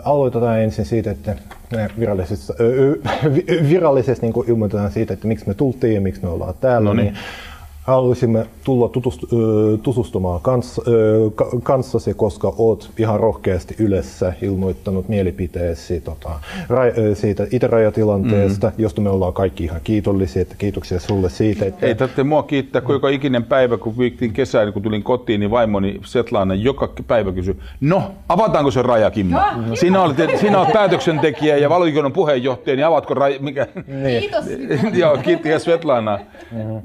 Aloitetaan ensin siitä, että virallisesti niin ilmoitetaan siitä, että miksi me tultiin ja miksi me ollaan täällä. Niin haluaisimme tulla tutustumaan kanssasi, koska olet ihan rohkeasti Ylessä ilmoittanut mielipiteesi siitä itärajatilanteesta, josta me ollaan kaikki ihan kiitollisia. Että kiitoksia sulle siitä. Että ei tarvitse mua kiittää, kun joka ikinen päivä, kun viiktiin kesään, kun tulin kotiin, niin vaimoni Svetlana joka päivä kysyi, no, avataanko se raja, Kimmo? Sinä olet päätöksentekijä ja valiokunnan puheenjohtaja, niin avatko raja? Mikä? Niin. Kiitos. Joo, kiitos Svetlana.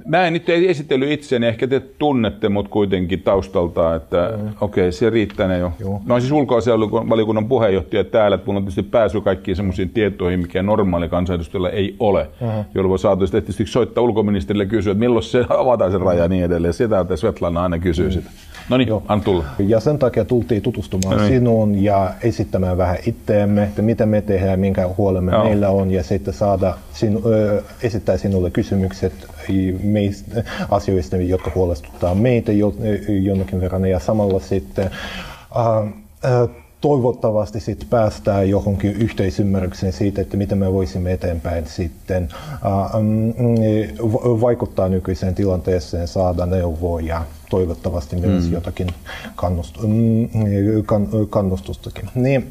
Mä en nyt esitellyt itseäni, ehkä te tunnette mut kuitenkin taustalta, että okei, se riittää jo. Mä oon siis ulkoasiainvaliokunnan puheenjohtaja täällä, että mulla on tietysti pääsy kaikkiin semmoisiin tietoihin, mikä normaali kansanedustajalla ei ole, jolloin voi saataisiin tietysti soittaa ulkoministerille ja kysyä, että milloin se avataan se raja ja niin edelleen. Sitä Svetlana aina kysyy sitä. No niin, anna tulla. Ja sen takia tultiin tutustumaan sinuun ja esittämään vähän itseämme, että mitä me tehdään, minkä huolemme meillä on, ja sitten esittää sinulle kysymykset asioista, jotka huolestuttaa meitä jonnekin verran, ja samalla sitten toivottavasti sitten päästään johonkin yhteisymmärrykseen siitä, että miten me voisimme eteenpäin sitten vaikuttaa nykyiseen tilanteeseen, saada neuvoa ja toivottavasti myös jotakin kannustustakin. Niin,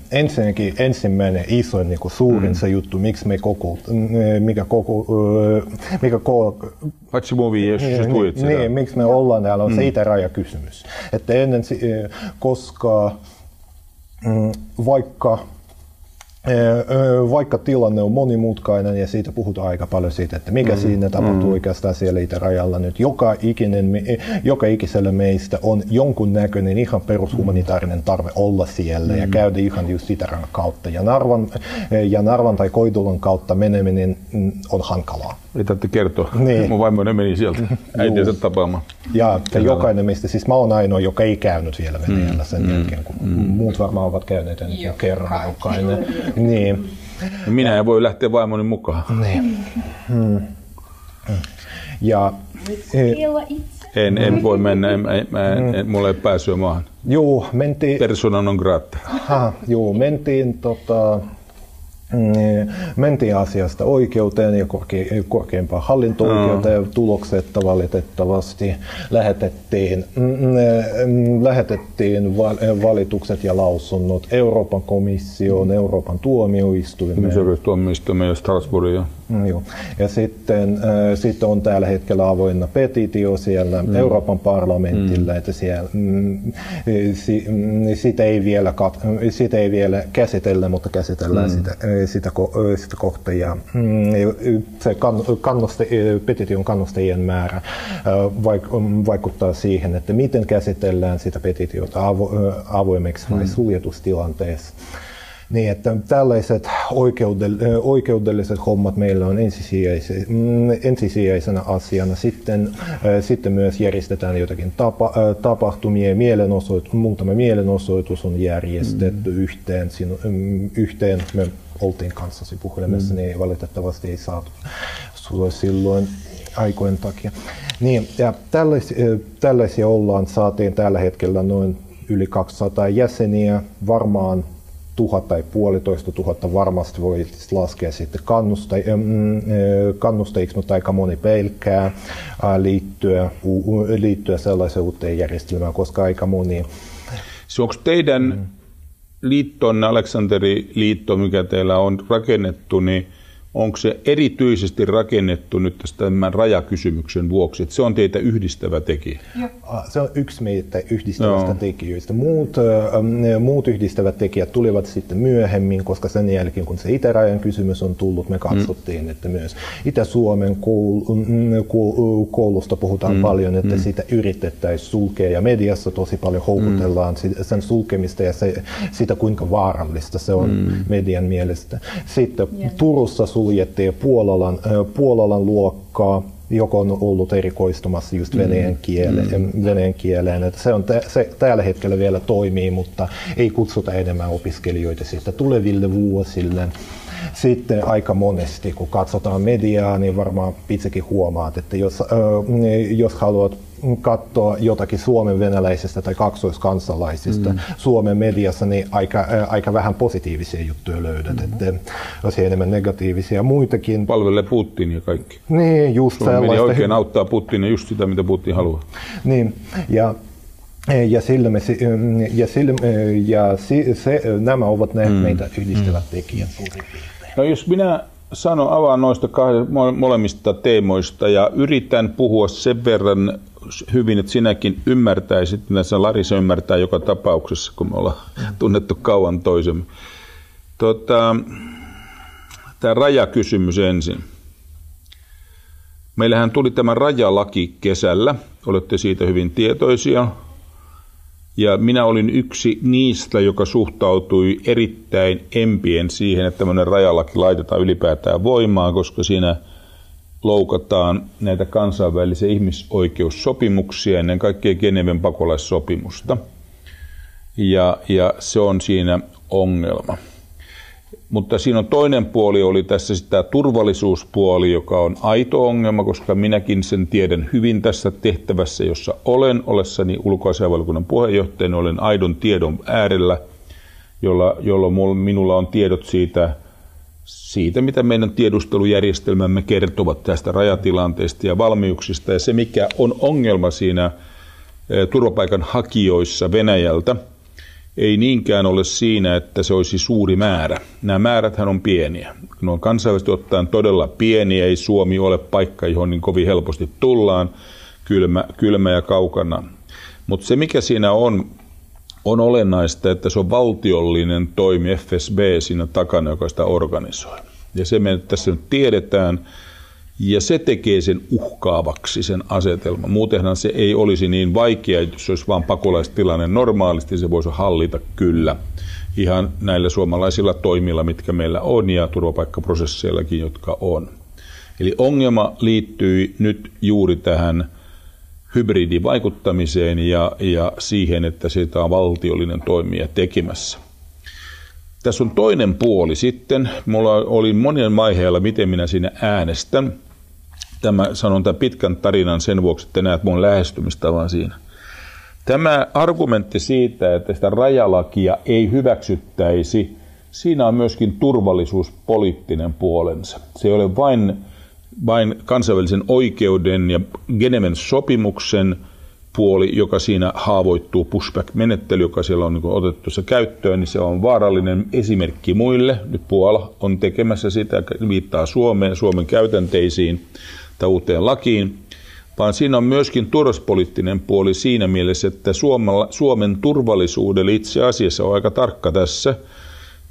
ensimmäinen isoin niin suurin se juttu, miksi me miksi me ollaan täällä, on se itärajakysymys. Että koska vaikka tilanne on monimutkainen ja siitä puhutaan aika paljon siitä, että mikä siinä tapahtuu oikeastaan siellä itärajalla nyt, joka ikisellä meistä on jonkun näköinen ihan perushumanitaarinen tarve olla siellä ja käydä ihan just itärajan kautta. Ja Narvan tai Koidulan kautta meneminen on hankalaa. Ei tarvitse kertoa. Niin. Mun vaimoni meni sieltä äitiensä tapaamaan. Ja jokainen meistä, siis mä oon ainoa, joka ei käynyt vielä Venäjällä sen jälkeen, kun muut varmaan ovat käyneet jo kerran jokainen. Niin. Minä en voi lähteä vaimoni mukaan. Niin. Ja en voi mennä, mulla ei pääsyä maahan. Joo, mentiin. Persona non grata. Mentiin asiasta oikeuteen ja korkeimpaan hallinto-oikeuteen. Tulokset valitettavasti lähetettiin valitukset ja lausunnot Euroopan komissioon, Euroopan tuomioistuimeen. Tuomioistuimeen ja Strasbourgiin. Joo. Ja sitten on tällä hetkellä avoinna petitio siellä Euroopan parlamentilla, että siellä, sitä ei vielä käsitellä, mutta käsitellään sitä kohtaa. Ja se petition kannustajien määrä vaikuttaa siihen, että miten käsitellään sitä petitiota avoimeksi vai suljetustilanteessa. Niin, että tällaiset oikeudelliset hommat meillä on ensisijaisena asiana. Sitten myös järjestetään jotakin tapahtumia. Muutama mielenosoitus on järjestetty yhteen. Me oltiin kanssasi puhelimessa, niin valitettavasti ei saatu sulle silloin aikojen takia. Niin, ja tällaisia saatiin tällä hetkellä noin yli 200 jäseniä, varmaan 1000 tai 1500 varmasti voi laskea sitten kannustajiksi, mutta aika moni pelkää liittyä sellaiseen uuteen järjestelmään, koska aika moni. Onko teidän liittonne, Aleksanteri-liitto, mikä teillä on rakennettu, niin onko se erityisesti rakennettu nyt tämän rajakysymyksen vuoksi, että se on teitä yhdistävä tekijä? Se on yksi meitä yhdistävistä tekijöistä. Muut yhdistävät tekijät tulivat sitten myöhemmin, koska sen jälkeen, kun se itärajan kysymys on tullut, me katsottiin, että myös Itä-Suomen koulusta puhutaan paljon, että sitä yritettäisiin sulkea, ja mediassa tosi paljon houkutellaan sen sulkemista ja sitä, kuinka vaarallista se on median mielestä. Sitten Turussa suljettiin Puolalan luokkaa, joka on ollut erikoistumassa just venäjän kieleen. Että se tällä hetkellä vielä toimii, mutta ei kutsuta enemmän opiskelijoita siitä tuleville vuosille. Sitten aika monesti, kun katsotaan mediaa, niin varmaan itsekin huomaat, että jos haluat katsoa jotakin Suomen venäläisistä tai kaksoiskansalaisista Suomen mediassa, niin aika vähän positiivisia juttuja löydät, että olisi enemmän negatiivisia muitakin. Palvelee Putinia kaikki. Niin, just Suomen media oikein auttaa Putinia just sitä, mitä Putin haluaa. Niin, nämä ovat ne meitä yhdistävät tekijät suurin piirtein. No jos minä avaan noista molemmista teemoista ja yritän puhua sen verran hyvin, että sinäkin ymmärtäisit, että Larissa ymmärtää joka tapauksessa, kun me ollaan tunnettu kauan toisemme. Tämä rajakysymys ensin. Meillähän tuli tämä rajalaki kesällä, olette siitä hyvin tietoisia. Ja minä olin yksi niistä, joka suhtautui erittäin empien siihen, että tämmöinen rajalaki laitetaan ylipäätään voimaan, koska siinä loukataan näitä kansainvälisiä ihmisoikeussopimuksia, ennen kaikkea Geneven pakolaissopimusta. Ja se on siinä ongelma. Mutta siinä on toinen puoli, oli tässä sitä turvallisuuspuoli, joka on aito ongelma, koska minäkin sen tiedän hyvin tässä tehtävässä, jossa olen, olessani ulkoasiainvaliokunnan puheenjohtajana, olen aidon tiedon äärellä, jolloin minulla on tiedot siitä, mitä meidän tiedustelujärjestelmämme kertovat tästä rajatilanteesta ja valmiuksista. Ja se, mikä on ongelma siinä turvapaikanhakijoissa Venäjältä, ei niinkään ole siinä, että se olisi suuri määrä. Nämä määräthän on pieniä. Ne on kansainvälisesti ottaen todella pieniä. Ei Suomi ole paikka, johon niin kovin helposti tullaan, kylmä ja kaukana. Mutta se, mikä siinä on olennaista, että se on valtiollinen toimi, FSB siinä takana, joka sitä organisoi. Ja se me tässä nyt tiedetään, ja se tekee sen uhkaavaksi, sen asetelman. Muutenhan se ei olisi niin vaikea, jos se olisi vain pakolaistilanne normaalisti, se voisi hallita kyllä. Ihan näillä suomalaisilla toimilla, mitkä meillä on, ja turvapaikkaprosesseillakin, jotka on. Eli ongelma liittyy nyt juuri tähän hybridivaikuttamiseen ja siihen, että sitä on valtiollinen toimija tekemässä. Tässä on toinen puoli sitten. Mulla oli monien vaiheilla, miten minä siinä äänestän. Sanon tämän pitkän tarinan sen vuoksi, että näet mun lähestymistavan siinä. Tämä argumentti siitä, että sitä rajalakia ei hyväksyttäisi, siinä on myöskin turvallisuuspoliittinen puolensa. Se ei ole vain kansainvälisen oikeuden ja Geneven sopimuksen puoli, joka siinä haavoittuu, pushback-menettely, joka siellä on otettu se käyttöön, niin se on vaarallinen esimerkki muille. Nyt Puola on tekemässä sitä, viittaa Suomeen, Suomen käytänteisiin tai uuteen lakiin, vaan siinä on myöskin turvallisuuspoliittinen puoli siinä mielessä, että Suomen turvallisuudelle itse asiassa on aika tarkka tässä,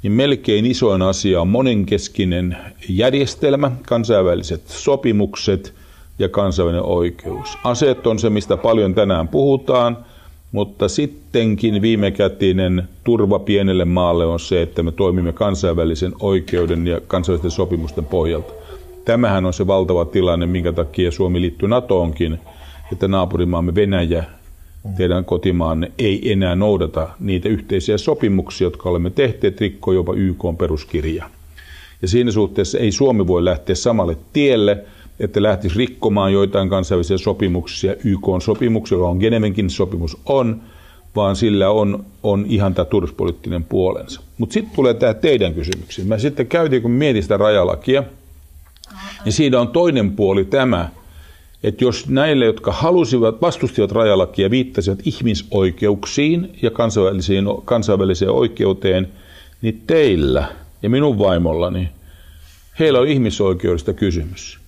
niin melkein isoin asia on monenkeskinen järjestelmä, kansainväliset sopimukset ja kansainvälinen oikeus. Aseet on se, mistä paljon tänään puhutaan, mutta sittenkin viimekätinen turva pienelle maalle on se, että me toimimme kansainvälisen oikeuden ja kansainvälisten sopimusten pohjalta. Tämähän on se valtava tilanne, minkä takia Suomi liittyy NATOonkin, että naapurimaamme Venäjä, teidän kotimaanne, ei enää noudata niitä yhteisiä sopimuksia, jotka olemme tehneet, rikkoo jopa YK:n peruskirjaa. Ja siinä suhteessa ei Suomi voi lähteä samalle tielle, että lähtisi rikkomaan joitain kansainvälisiä sopimuksia, YK-sopimuksia, joka on Genevenkin sopimus on, vaan sillä on ihan tämä turvallisuuspoliittinen puolensa. Mutta sitten tulee tämä teidän kysymyksiin. Mä sitten käytin, kun mietin sitä rajalakia, niin siinä on toinen puoli tämä, että jos näille, jotka vastustivat rajalakia, viittasivat ihmisoikeuksiin ja kansainväliseen oikeuteen, niin teillä ja minun vaimollani, heillä on ihmisoikeudesta kysymys.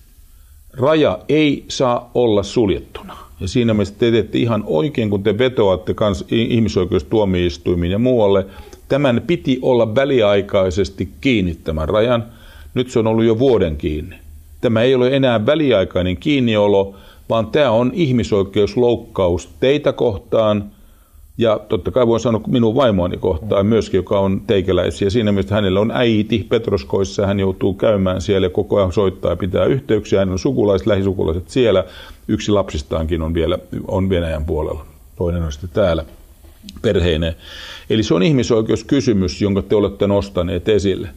Raja ei saa olla suljettuna. Ja siinä mielessä te teette ihan oikein, kun te vetoatte ihmisoikeustuomioistuimiin ja muualle. Tämän piti olla väliaikaisesti kiinni tämän rajan. Nyt se on ollut jo vuoden kiinni. Tämä ei ole enää väliaikainen kiinniolo, vaan tämä on ihmisoikeusloukkaus teitä kohtaan. Ja totta kai voin sanoa minun vaimoani kohtaan myöskin, joka on teikäläisiä. Siinä mielessä hänellä on äiti Petroskoissa ja hän joutuu käymään siellä ja koko ajan soittaa ja pitää yhteyksiä. Hän on lähisukulaiset siellä. Yksi lapsistaankin on Venäjän puolella. Toinen on sitten täällä perheineen. Eli se on ihmisoikeuskysymys, jonka te olette nostaneet esille.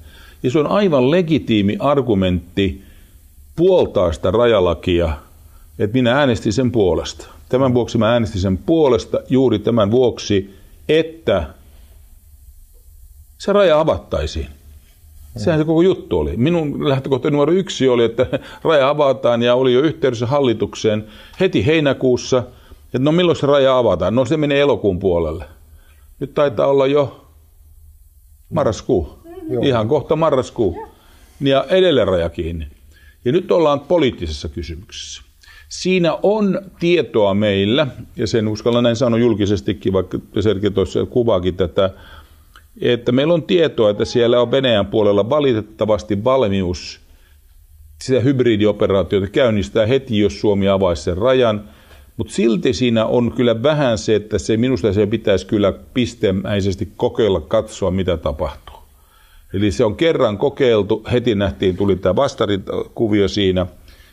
Ja se on aivan legitiimi argumentti puoltaa sitä rajalakia, että minä äänestin sen puolesta. Tämän vuoksi mä äänestin sen puolesta juuri tämän vuoksi, että se raja avattaisiin. Sehän se koko juttu oli. Minun lähtökohta numero 1 oli, että raja avataan ja oli jo yhteydessä hallitukseen heti heinäkuussa, että no milloin se raja avataan? No se menee elokuun puolelle. Nyt taitaa olla jo marraskuu. Ihan kohta marraskuu. Ja edelleen raja kiinni. Ja nyt ollaan poliittisessa kysymyksessä. Siinä on tietoa meillä, ja sen uskallan näin sanoa julkisestikin, vaikka Sergei tuossa kuvaakin tätä, että meillä on tietoa, että siellä on Venäjän puolella valitettavasti valmius sitä hybridioperaatiota käynnistää heti, jos Suomi avaisi sen rajan. Mutta silti siinä on kyllä vähän se, että minusta se pitäisi kyllä pistemäisesti kokeilla katsoa, mitä tapahtuu. Eli se on kerran kokeiltu, heti nähtiin, tuli tämä vastarikuvio siinä,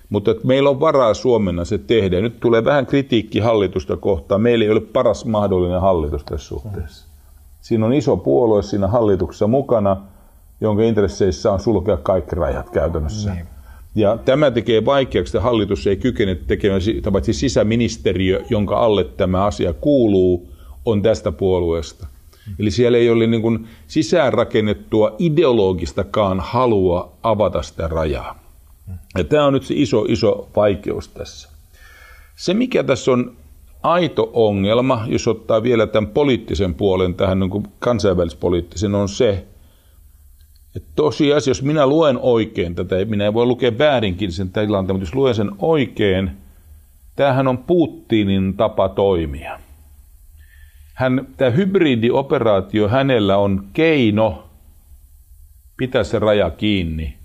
mutta meillä on varaa Suomena se tehdä. Nyt tulee vähän kritiikki hallitusta kohtaan. Meillä ei ole paras mahdollinen hallitus tässä suhteessa. Siinä on iso puolue siinä hallituksessa mukana, jonka intresseissä on sulkea kaikki rajat käytännössä. Niin. Ja tämä tekee vaikeaksi, että hallitus ei kykene tekemään, paitsi sisäministeriö, jonka alle tämä asia kuuluu, on tästä puolueesta. Eli siellä ei ole niin kuin sisäänrakennettua ideologistakaan halua avata sitä rajaa. Ja tämä on nyt se iso vaikeus tässä. Se, mikä tässä on aito ongelma, jos ottaa vielä tämän poliittisen puolen tähän niin kuin kansainvälispoliittisen, on se, että tosiasiassa, jos minä luen oikein tätä, minä en voi lukea väärinkin sen tilanteen, mutta jos luen sen oikein, tämähän on Putinin tapa toimia. Tämä hybridioperaatio, hänellä on keino pitää se raja kiinni,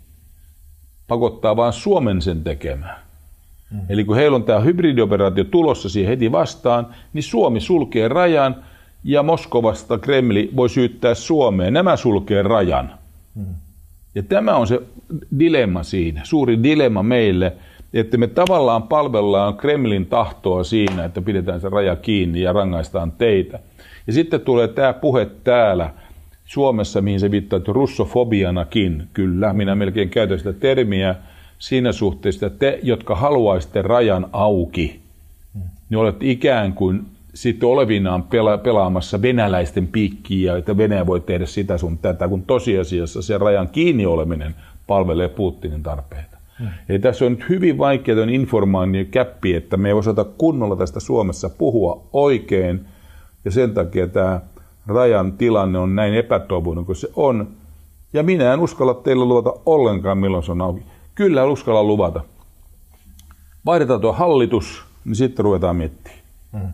pakottaa vaan Suomen sen tekemään. Eli kun heillä on tämä hybridioperaatio tulossa siihen heti vastaan, niin Suomi sulkee rajan ja Moskovasta Kremli voi syyttää Suomeen. Nämä sulkee rajan. Ja tämä on se dilemma siinä, suuri dilemma meille, että me tavallaan palvellaan Kremlin tahtoa siinä, että pidetään se raja kiinni ja rangaistaan teitä. Ja sitten tulee tämä puhe täällä Suomessa, mihin se viittaa russofobianakin. Kyllä, minä melkein käytän sitä termiä siinä suhteessa, että te, jotka haluaisitte rajan auki, niin olette ikään kuin sitten olevinaan pelaamassa venäläisten piikkiä, että Venäjä voi tehdä sitä sun tätä, kun tosiasiassa se rajan kiinni oleminen palvelee Putinin tarpeita. Eli tässä on nyt hyvin vaikeaa informaation käppi, että me ei osata kunnolla tästä Suomessa puhua oikein, ja sen takia tämä rajan tilanne on näin epätoivoinen kuin se on. Ja minä en uskalla teille luvata ollenkaan, milloin se on auki. Kyllä uskalla luvata. Vaihdetaan tuo hallitus, niin sitten ruvetaan miettimään.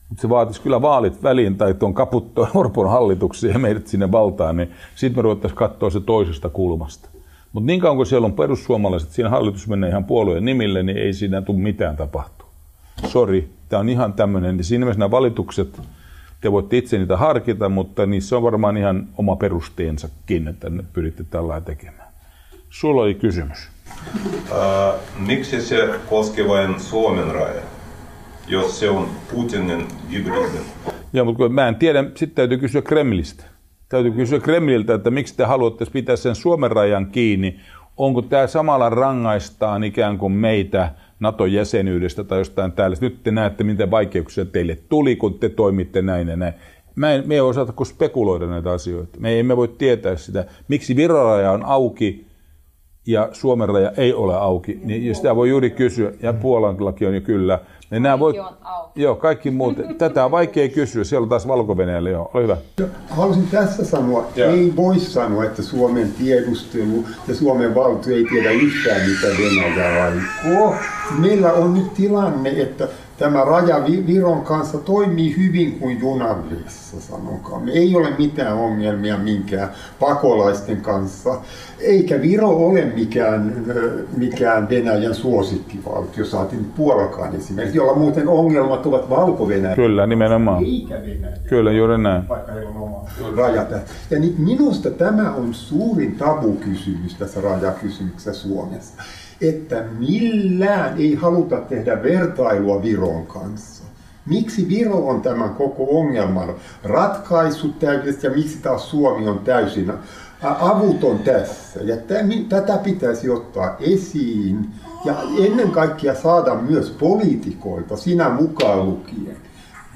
Mutta se vaatisi kyllä vaalit väliin tai tuon kaputtoon Orpon hallituksia ja meidät sinne valtaan, niin sitten me ruvettaisiin katsoa se toisesta kulmasta. Mutta niin kauan kuin siellä on perussuomalaiset, siinä hallitus menee ihan puolueen nimille, niin ei siinä tule mitään tapahtua. Sori, tämä on ihan tämmöinen. Niin siinä mielessä nämä valitukset, te voitte itse niitä harkita, mutta niissä on varmaan ihan oma perusteensakin, että ne pyritte tällä tekemään. Sulla oli kysymys. Miksi se koskee vain Suomen raja, jos se on Putinin hybridi? Joo, mutta mä en tiedä, sitten täytyy kysyä Kremlistä. Täytyy kysyä Kremliltä, että miksi te haluatte pitää sen Suomen rajan kiinni. Onko tämä samalla rangaistaan ikään kuin meitä NATO-jäsenyydestä tai jostain täällä. Nyt te näette, miten vaikeuksia teille tuli, kun te toimitte näin ja näin. Me ei osata kuin spekuloida näitä asioita. Me emme voi tietää sitä, miksi Viron raja on auki ja Suomen raja ei ole auki. Niin sitä voi juuri kysyä, ja Puolallakin on jo kyllä. Joo, kaikki muut. Tätä on vaikea kysyä. Siellä on taas Valko-Venäjällä. Joo, ole hyvä. Haluaisin tässä sanoa, ei voi sanoa, että Suomen tiedustelu ja Suomen valtio ei tiedä yhtään, mitä Venäjä aikoo. Meillä on nyt tilanne, että tämä raja Viron kanssa toimii hyvin kuin junanliissa, sanokaa. Ei ole mitään ongelmia minkään pakolaisten kanssa. Eikä Viro ole mikään Venäjän suosikkivaltio, saatiin Puolakaan esimerkiksi, jolla muuten ongelmat ovat Valko-Venäjä. Kyllä, nimenomaan. Eikä Venäjä. Kyllä, juuri näin. Vaikka heillä on oma rajat. Ja niin minusta tämä on suurin tabukysymys tässä rajakysymyksessä Suomessa. Että millään ei haluta tehdä vertailua Viron kanssa. Miksi Viro on tämän koko ongelman ratkaissut täydellisesti ja miksi taas Suomi on täysin avuton tässä. Ja tätä pitäisi ottaa esiin ja ennen kaikkea saada myös poliitikoilta, sinä mukaan lukien,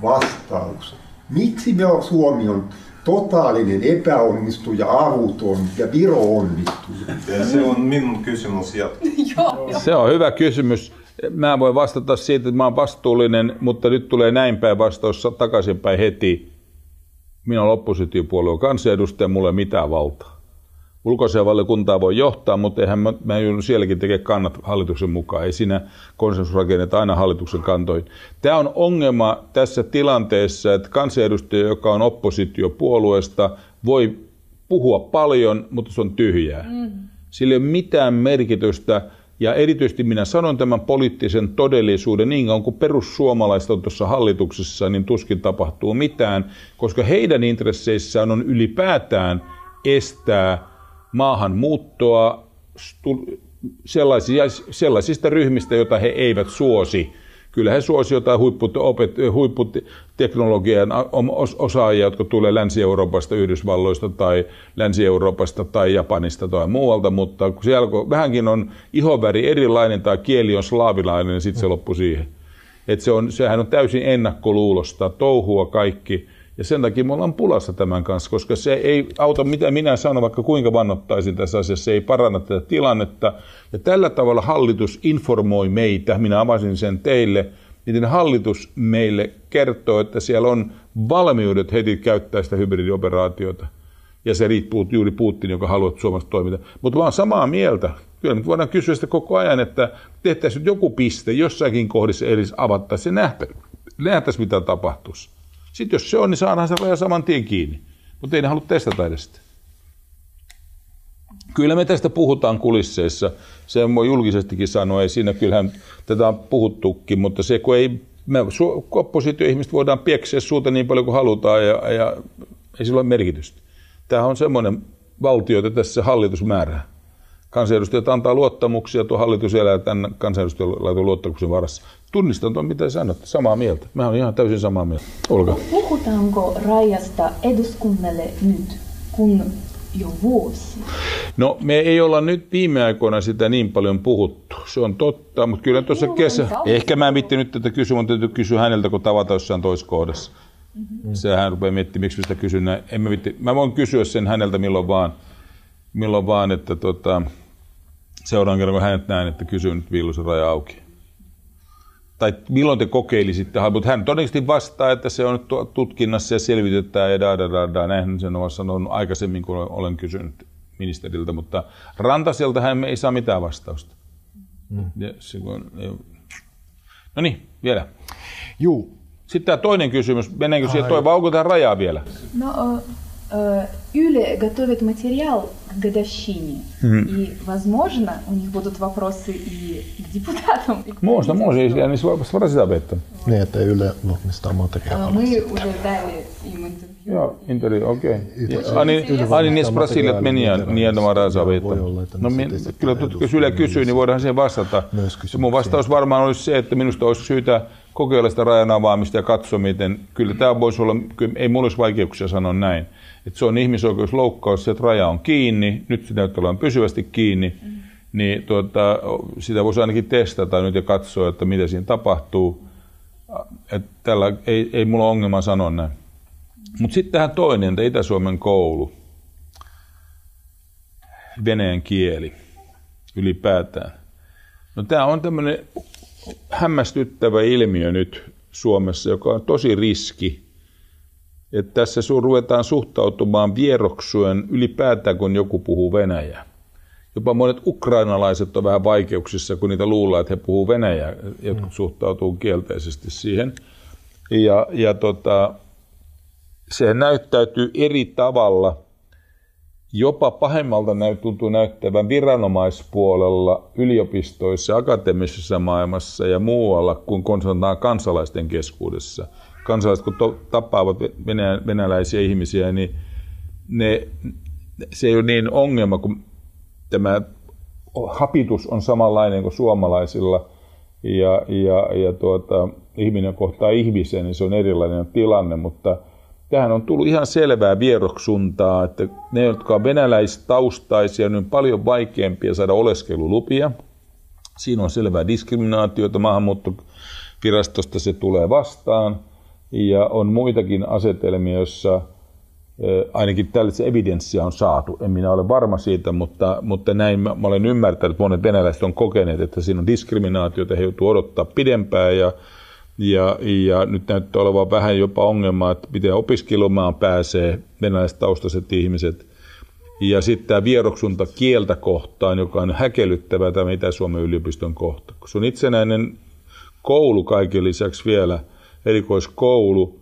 vastaus. Miksi Suomi on totaalinen epäonnistuja, avuton ja Viro onnistuu? Se on minun kysymys. Se on hyvä kysymys. Mä voin vastata siitä, että mä oon vastuullinen, mutta nyt tulee näin päin vastaus takaisinpäin heti. Minä olen oppositiopuolueen kansanedustaja, mulla ei ole mitään valtaa. Ulkoasiainvaliokuntaa voi johtaa, mutta eihän mä joudun sielläkin tekemään kannat hallituksen mukaan. Ei siinä konsensus rakenneta aina hallituksen kantoihin. Tämä on ongelma tässä tilanteessa, että kansanedustaja, joka on oppositiopuolueesta, voi puhua paljon, mutta se on tyhjää. Sillä ei ole mitään merkitystä. Ja erityisesti minä sanon tämän poliittisen todellisuuden, niin kauan kuin perussuomalaiset on tuossa hallituksessa, niin tuskin tapahtuu mitään, koska heidän intresseissään on ylipäätään estää maahanmuuttoa sellaisista ryhmistä, joita he eivät suosi. Kyllä he suosivat jotain huipputeknologian osaajia, jotka tulee Länsi-Euroopasta, Yhdysvalloista tai Länsi-Euroopasta tai Japanista tai muualta, mutta kun siellä vähänkin on ihonväri erilainen tai kieli on slaavilainen, niin sitten se loppui siihen. Sehän on täysin ennakkoluulosta, touhua kaikki. Ja sen takia me ollaan pulassa tämän kanssa, koska se ei auta, mitä minä sanon, vaikka kuinka vannottaisin tässä asiassa, se ei paranna tätä tilannetta. Ja tällä tavalla hallitus informoi meitä, minä avasin sen teille, miten hallitus meille kertoo, että siellä on valmiudet heti käyttää sitä hybridioperaatiota. Ja se riippuu juuri Putin, joka haluaa Suomesta toimita. Mutta mä oon samaa mieltä. Kyllä nyt voidaan kysyä sitä koko ajan, että tehtäisiin joku piste, jossakin kohdissa edes avattaisiin ja nähtäisiin, mitä tapahtuisi. Sitten jos se on, niin saadaan se raja saman tien kiinni. Mutta ei ne halua testata edes sitä. Kyllä me tästä puhutaan kulisseissa. Se voi julkisestikin sanoa. Ei siinä, kyllähän tätä on puhuttukin, mutta se kun ei, me oppositioihmiset voidaan pieksiä suuta niin paljon kuin halutaan ja ei sillä ole merkitystä. Tämä on semmoinen valtio, että tässä hallitus määrää. Kansanedustajat antaa luottamuksia, tuo hallitus elää tämän kansanedustajan laiton luottamuksen varassa. Tunnistan tuon, mitä sanotte. Samaa mieltä. Mä olen ihan täysin samaa mieltä. Olkaa. Puhutaanko rajasta eduskunnalle nyt, kun jo vuosi? No, me ei olla nyt viime aikoina sitä niin paljon puhuttu. Se on totta, mutta kyllä tuossa ehkä mä en viitti nyt tätä kysyä, mutta täytyy kysyä häneltä, kun tavata jossain toisessa kohdassa. Sehän rupeaa miettimään, miksi sitä kysyn näin. Mä voin kysyä sen häneltä milloin vaan, että seuraan kerran, kun hänet näen, että kysyy nyt Villusen raja auki. Tai milloin te kokeilisitte, mutta hän todennäköisesti vastaa, että se on nyt tutkinnassa ja selvitetään ja näinhän sen on sanonut aikaisemmin, kun olen kysynyt ministeriltä, mutta Rantaselta hän ei saa mitään vastausta. No niin, vielä. Juu. Sitten tämä toinen kysymys, mennäänkö siihen vai onko tähän rajaa vielä? No, Юля готовит материал к годовщине, и, возможно, у них будут вопросы и к депутатам. Можно, если они спросят об этом. Niin, että Yle valmistaa materiaalia. Мы уже дали им интервью. Joo, intervju, okei. Ani не спросили от меня ни одного раза об этом. No, kyllä, jos Yle kysyy, niin voidaan siihen vastata. Mun vastaus varmaan olisi se, että minusta olisi syytä kokeilla sitä rajan avaamista ja katsoa, miten. Kyllä tämä voisi olla, ei mulla olisi vaikeuksia sanoa näin. Että se on ihmisoikeusloukkaus, se, että raja on kiinni, nyt sitä näyttää olevan pysyvästi kiinni, niin sitä voisi ainakin testata nyt ja katsoa, että mitä siinä tapahtuu. Että tällä ei mulla ole ongelma sanoa näin. Mutta sitten tähän toinen, että Itä-Suomen koulu, venäjän kieli ylipäätään. No tämä on tämmöinen hämmästyttävä ilmiö nyt Suomessa, joka on tosi riski. Että tässä ruvetaan suhtautumaan vieroksuen ylipäätään, kun joku puhuu venäjää. Jopa monet ukrainalaiset on vähän vaikeuksissa, kun niitä luullaan, että he puhuu venäjää, jotkut suhtautuu kielteisesti siihen. Se näyttäytyy eri tavalla. Jopa pahemmalta tuntuu näyttävän viranomaispuolella, yliopistoissa, akateemisessa maailmassa ja muualla kuin kansalaisten keskuudessa. Kansalaiset, kun tapaavat venäläisiä ihmisiä, niin se ei ole niin ongelma, kun tämä hapitus on samanlainen kuin suomalaisilla ja ihminen kohtaa ihmisen, niin se on erilainen tilanne, mutta tähän on tullut ihan selvää vieroksuntaa, että ne, jotka on venäläistaustaisia, niin on paljon vaikeampia saada oleskelulupia. Siinä on selvää diskriminaatiota, maahanmuuttovirastosta se tulee vastaan. Ja on muitakin asetelmia, joissa ainakin tällaisia evidenssiä on saatu. En minä ole varma siitä, mutta näin mä olen ymmärtänyt, että monet venäläiset on kokeneet, että siinä on diskriminaatiota, he joutuu odottaa pidempään ja nyt näyttää olevan vähän jopa ongelmaa, että miten opiskelumaan pääsee venäläistaustaiset ihmiset. Ja sitten tämä vieroksunta kieltä kohtaan, joka on häkellyttävä tämä Itä-Suomen yliopiston kohta. Kun se on itsenäinen koulu kaiken lisäksi vielä, erikoiskoulu,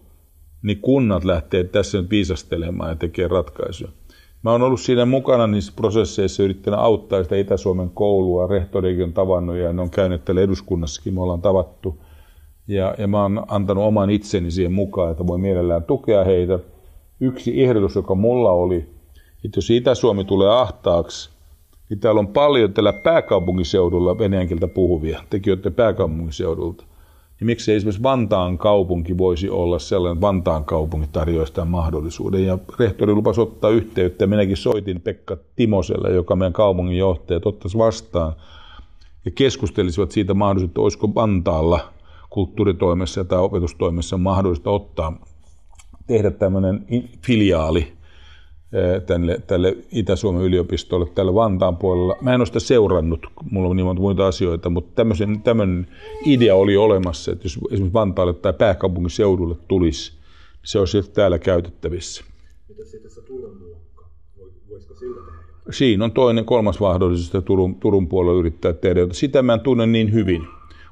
niin kunnat lähtee tässä nyt viisastelemaan ja tekee ratkaisuja. Mä oon ollut siinä mukana niissä prosesseissa yrittänyt auttaa sitä Itä-Suomen koulua, rehtorikin on tavannut ja ne on käynyt täällä eduskunnassakin, me ollaan tavattu. Ja mä oon antanut oman itseni siihen mukaan, että voi mielellään tukea heitä. Yksi ehdotus, joka mulla oli, että jos Itä-Suomi tulee ahtaaksi, niin täällä on paljon tällä pääkaupunkiseudulla venäjän kieltä puhuvia tekijöiden pääkaupunkiseudulta. Niin miksi esimerkiksi Vantaan kaupunki voisi olla sellainen, että Vantaan kaupunki tarjoaisi tämän mahdollisuuden. Ja rehtori lupasi ottaa yhteyttä ja minäkin soitin Pekka Timoselle, joka meidän kaupunginjohtajat ottaisi vastaan ja keskustelisivat siitä mahdollisuutta, että olisiko Vantaalla kulttuuritoimessa tai opetustoimessa mahdollista tehdä tämmöinen filiaali tälle Itä-Suomen yliopistolle tällä Vantaan puolella. Mä en ole sitä seurannut, mulla on niin monta muita asioita, mutta tämmöinen idea oli olemassa, että jos esimerkiksi Vantaalle tai pääkaupunkiseudulle tulisi, niin se olisi täällä käytettävissä. Mitä sitten se Turun luokka? Voisiko sillä tehdä? Siinä on kolmas mahdollisuus, että Turun puolella yrittää tehdä, jota sitä mä en tunne niin hyvin.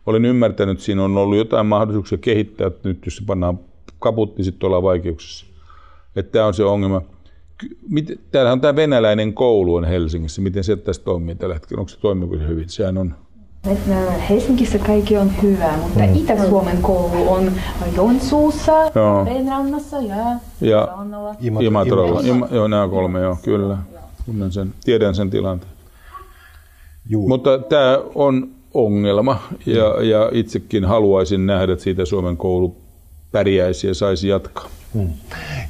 Olen ymmärtänyt, että siinä on ollut jotain mahdollisuuksia kehittää, että nyt jos se pannaan kaputti, niin sitten ollaan vaikeuksissa. Että tämä on se ongelma. Täällähän on tämä venäläinen koulu on Helsingissä. Miten se tässä toimii tällä hetkellä? Onko se toimiko se hyvin? Sehän on... Helsingissä kaikki on hyvä, mutta Itä-Suomen koulu on Joensuussa, Lappeenrannassa ja Imatralla. Joo, nämä kolme, joo, kyllä. Tiedän sen tilanteen. Mutta tämä on ongelma ja itsekin haluaisin nähdä, että siitä Suomen koulu pärjäisi ja saisi jatkaa.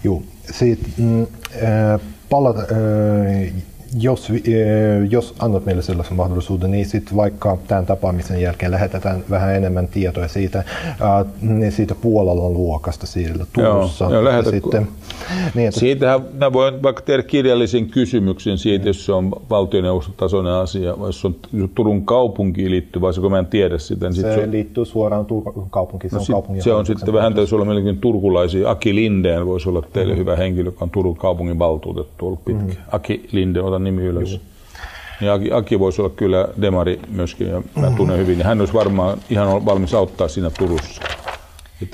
Joo, siitä jos annat meille sellaisen mahdollisuuden, niin sitten vaikka tämän tapaamisen jälkeen lähetetään vähän enemmän tietoa siitä Puolalan luokasta siellä Turussa. Joo, sitten, niin, että... Siitähän mä voin vaikka tehdä kirjallisen kysymyksen siitä, jos se on valtioneuvostotasoinen asia, vai jos on Turun kaupunkiin liittyvä, vai mä en tiedä sitä. Niin se liittyy suoraan Turun kaupunkiin. Se on sitten vähän täytyy olla melkein turkulaisia. Aki Lindén voisi olla teille hyvä henkilö, joka on Turun kaupungin valtuutettu ollut pitkään. Aki Lindén, otan nimi ylös. Ja Aki voisi olla kyllä demari myöskin, ja mä tunnen hyvin. Ja hän olisi varmaan ihan valmis auttaa siinä Turussa.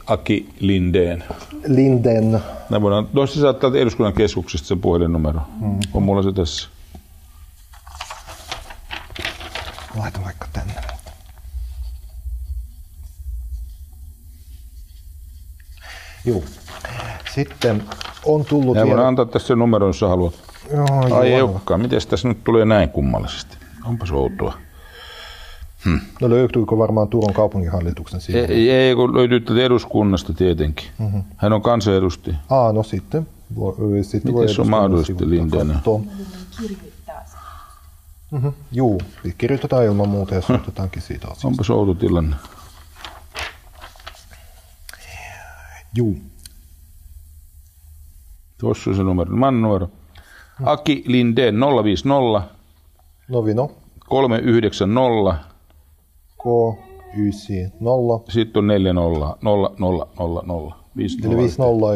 Aki Lindén. Tuossa saattaa eduskunnan keskuksesta sen puhelinnumero. On mulla se tässä. Laita vaikka tänne. Joo. Sitten on tullut vielä... Voin antaa tässä sen numeron, jos sä haluat. Joo, ai ei olekaan. Miten tässä nyt tulee näin kummallisesti? Onpas outoa. No löytyykö varmaan Turun kaupunginhallituksen siitä? Ei, kun löytyy tätä eduskunnasta tietenkin. Hän on kansanedustaja. No sitten. Miten se on mahdollisesti, Lindén? Joo, kirjoitetaan ilman muuta ja soitetaankin siitä asiasta. Onpas outo tilanne. Joo. Tuossa on se numero. Numero. Aki Lindén 050 390 K90. Sitten on 40 000 50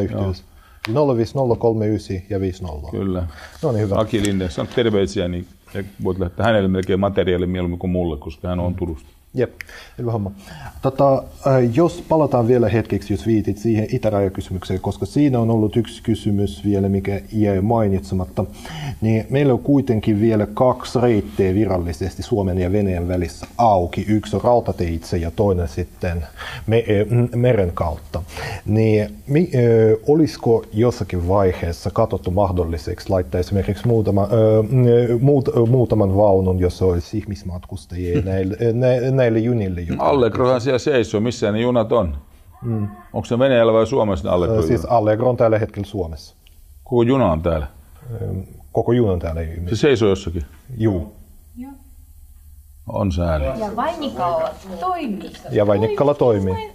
yhteys. 050 39 ja 50. Kyllä. No niin, hyvä. Aki Lindén, sano terveisiä, niin voit lähettää hänelle melkein materiaali mieluummin kuin mulle, koska hän on Turusta. Jep, hyvä homma. Jos palataan vielä hetkeksi, jos viitit siihen itärajakysymykseen, koska siinä on ollut yksi kysymys vielä, mikä jäi mainitsematta, niin meillä on kuitenkin vielä 2 reittiä virallisesti Suomen ja Venäjän välissä auki. Yksi on rautateitse ja toinen sitten meren kautta. Niin, olisiko jossakin vaiheessa katsottu mahdolliseksi laittaa esimerkiksi muutaman vaunun, jos olisi ihmismatkustajia näille junille? Allegrohan siellä seisoo, missä ne junat on. Onko se Venäjällä vai Suomessa Allegro? Siis Allegro on tällä hetkellä Suomessa. Koko juna on täällä? Koko juna on täällä. Se seisoo jossakin? Juu. On sääli. Ja Vainikalla toimii. Ja Vainikalla toimii.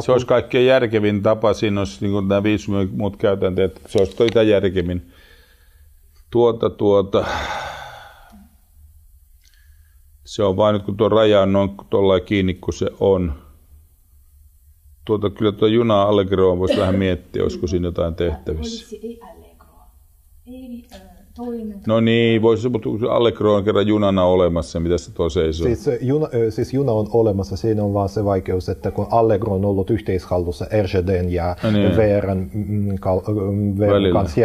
Se olisi kaikkein järkevin tapa, siinä olisi niin nämä 5 muut käytänteet, se olisi sitä järkevin. Se on vain nyt, kun tuo raja on noin tuollain kiinni, kun se on. Kyllä tuo juna Allegroa voisi vähän miettiä, olisiko siinä jotain tehtävissä. No niin, voisi, mutta Allegro on kerran junana olemassa, mitä se tuo seisoo? Siis juna on olemassa, siinä on vaan se vaikeus, että kun Allegro on ollut yhteishallussa RGD:n ja VR:n kanssa